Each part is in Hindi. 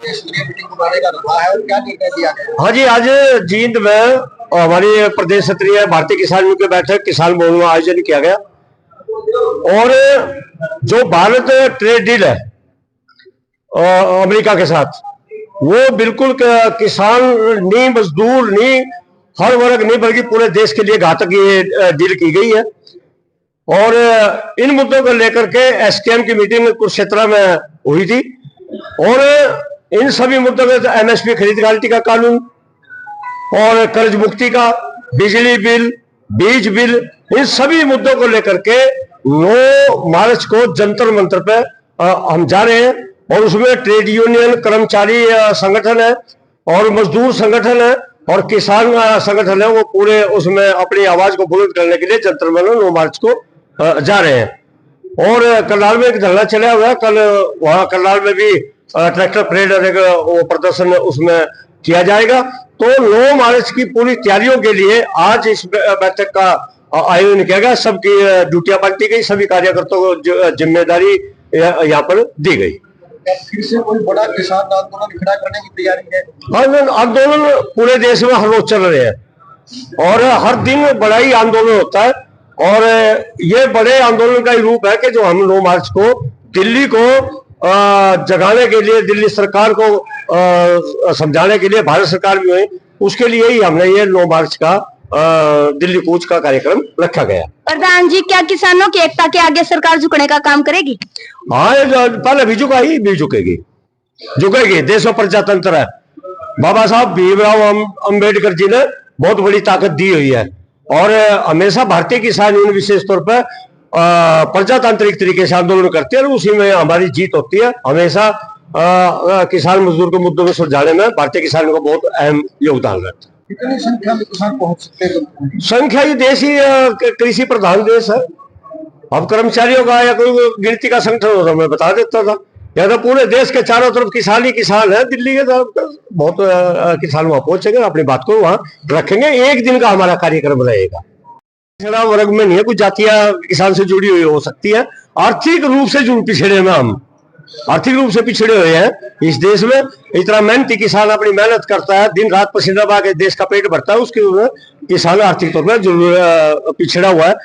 मीटिंग बुलाने का रखा है और क्या निर्णय लिया गया? हाँ जी, आज जींद में हमारी प्रदेश स्तरीय भारतीय किसान यूनियन की बैठक किसान भवन में आयोजन किया गया। और जो भारत ट्रेड डील है अमेरिका के साथ, वो बिल्कुल किसान नहीं, मजदूर नहीं, हर वर्ग नहीं, बल्कि पूरे देश के लिए घातक ये डील की गई है। और इन मुद्दों को लेकर के एसकेएम की मीटिंग कुरुक्षेत्र में हुई थी। और इन सभी मुद्दों में एमएसपी खरीद गारंटी का कानून और कर्ज मुक्ति का, बिजली बिल, बीज बिल, इन सभी मुद्दों को लेकर के 9 मार्च को जंतर मंतर पे हम जा रहे हैं। और उसमें ट्रेड यूनियन, कर्मचारी संगठन है और मजदूर संगठन है और किसान संगठन है, वो पूरे उसमें अपनी आवाज को बुलंद करने के लिए जंतर मंतर 9 मार्च को जा रहे हैं। और करनाल में एक धरना चला हुआ है। कल वहां करनाल में भी ट्रैक्टर परेड और एक वो प्रदर्शन उसमें किया जाएगा। तो 9 मार्च की पूरी तैयारियों के लिए आज इस बैठक का आयोजन किया गया। सबकी ड्यूटियां बांटी गई, सभी कार्यकर्ताओं को जिम्मेदारी यहाँ पर दी गई। फिर से कोई बड़ा किसान आंदोलन खड़ा करने की तैयारी है? हाँ, आंदोलन पूरे देश में हर रोज चल रहे हैं और हर दिन बड़ा ही आंदोलन होता है। और ये बड़े आंदोलन का ही रूप है कि जो हम 9 मार्च को दिल्ली को जगाने के लिए, दिल्ली सरकार को समझाने के लिए, भारत सरकार भी हुई, उसके लिए ही हमने ये 9 मार्च का दिल्ली कूच का कार्यक्रम रखा गया। प्रधान जी, क्या किसानों की एकता के आगे सरकार झुकने का काम करेगी? हाँ, पहले भी झुका ही, भी झुकेगी। देश में प्रजातंत्र है। बाबा साहब भीमराव अंबेडकर जी ने बहुत बड़ी ताकत दी हुई है और हमेशा भारतीय किसान यूनियन विशेष तौर पर प्रजातांत्रिक तरीके से आंदोलन करते हैं और उसी में हमारी जीत होती है। हमेशा किसान मजदूर के मुद्दों में सुलझाने में भारतीय किसानों का बहुत अहम योगदान रहता है। कितनी संख्या में किसान पहुंच सकते हैं? संख्या, ये देश ही कृषि प्रधान देश है। अब कर्मचारियों का या कोई गिनती का संगठन होता मैं बता देता था। या तो पूरे देश के चारों तरफ किसान ही किसान है। दिल्ली के तरफ बहुत किसान वहां पहुंचेंगे, अपनी बात को वहां रखेंगे। एक दिन का हमारा कार्यक्रम रहेगा। पिछड़ा वर्ग में नहीं है, कुछ जातियां किसान से जुड़ी हुई हो सकती है। आर्थिक रूप से पिछड़े में हम आर्थिक रूप से पिछड़े हुए हैं इस देश में। इतना मेहनती किसान अपनी मेहनत करता है, दिन रात पसीना बहा के देश का पेट भरता है, उसके किसान आर्थिक तौर पर पिछड़ा हुआ है।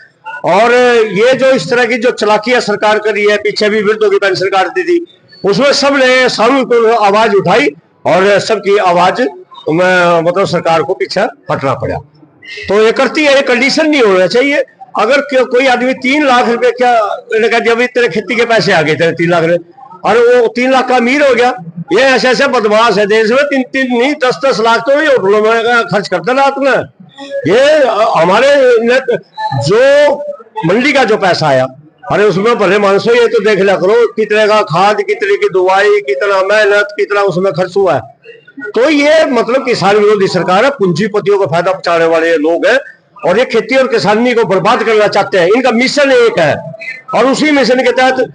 और ये जो इस तरह की जो चलाकियां सरकार कर रही है, पीछे भी वृद्धों की पेंशन काटती थी, उसमें सबने सामूहिक आवाज उठाई और सबकी आवाज में मतलब सरकार को पीछे हटना पड़ा। तो ये करती है, ये कंडीशन नहीं होना चाहिए। अगर कोई आदमी 3 लाख रुपए क्या जब तेरे खेती के पैसे आ गए तेरे 3 लाख रुपए, और वो 3 लाख का अमीर हो गया। ये ऐसे ऐसे बदमाश है देश में, 3 नहीं 10 लाख तो नहीं होटलों में खर्च करते रात में। ये हमारे जो मंडी का जो पैसा आया, अरे उसमें भले मानसो ये तो देख लिया करो कितने का खाद, कितने की दवाई, कितना मेहनत, कितना उसमें खर्च हुआ है। तो ये मतलब किसान विरोधी सरकार है, पूंजीपतियों को फायदा पहुंचाने वाले लोग हैं और ये खेती और किसानी को बर्बाद करना चाहते हैं। इनका मिशन एक है और उसी मिशन के तहत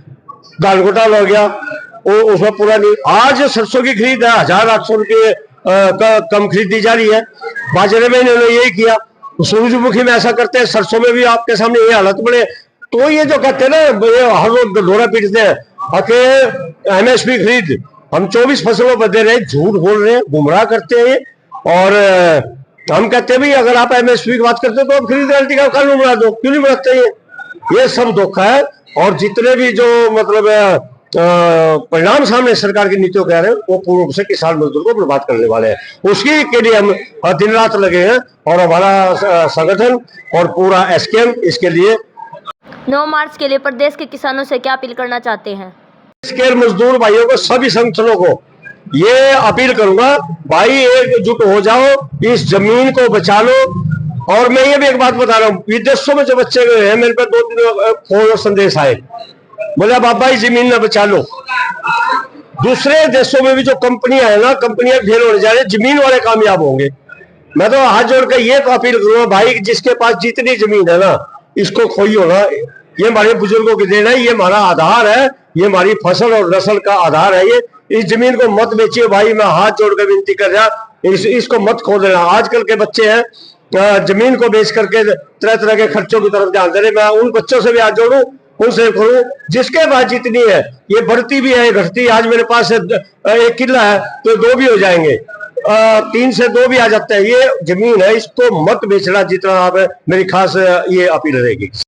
दाल घोटाला हो गया, उसमें पूरा नहीं। आज सरसों की खरीद है 1800 रुपये कम खरीदी जा रही है। बाजरे में इन्होंने यही किया, सूरजमुखी में ऐसा करते हैं, सरसों में भी आपके सामने ये हालत बने। तो ये जो कहते हैं ना, ये हर रोज ढोरा पीटते हैं कि एमएसपी खरीद हम 24 फसलों पर दे रहे हैं, झूठ बोल रहे हैं, गुमराह करते हैं। और हम कहते हैं भाई अगर आप एमएसपी की बात करते हो तो आप खरीद गारंटी का कानून बना दो, क्यों नहीं बनाते? ये सब धोखा है। और जितने भी जो मतलब परिणाम सामने सरकार की नीतियों के आ रहे हैं, वो पूर्ण रूप से किसान मजदूर को बर्बाद करने वाले हैं। उसकी के लिए हम दिन रात लगे हैं और हमारा संगठन और पूरा एसकेएम इसके लिए। 9 मार्च के लिए प्रदेश के किसानों से क्या अपील करना चाहते हैं? इसके मजदूर भाइयों को, सभी संगठनों को ये अपील करूंगा, भाई एकजुट हो जाओ, इस जमीन को बचा लो। और मैं ये भी एक बात बता रहा हूँ, विदेशों में जो बच्चे गए हैं, मेरे पे 2-3 फोन और संदेश आए, बोले बाबा इस जमीन न बचा लो। दूसरे देशों में भी जो कंपनियां है ना, कंपनियां फेल होने जा रही है, जमीन वाले कामयाब होंगे। मैं तो हाथ जोड़ के ये अपील करूंगा, भाई जिसके पास जितनी जमीन है ना, इसको खोइयो ना। ये हमारे बुजुर्गों की देन है, ये हमारा आधार है, ये हमारी फसल और नस्ल का आधार है। ये इस जमीन को मत बेचिए भाई, मैं हाथ जोड़ के विनती कर रहा, इसको मत खो देना। आजकल के बच्चे हैं जमीन को बेच करके तरह तरह के खर्चों की तरफ ध्यान दे रहे। मैं उन बच्चों से भी हाथ जोड़ू उनसे करूं। जिसके पास जितनी है, ये बढ़ती भी है घटती, आज मेरे पास 1 किला है तो 2 भी हो जाएंगे, 3 से 2 भी आ जाते हैं। ये जमीन है, इसको मत बेचना जितना आप, मेरी खास ये अपील रहेगी।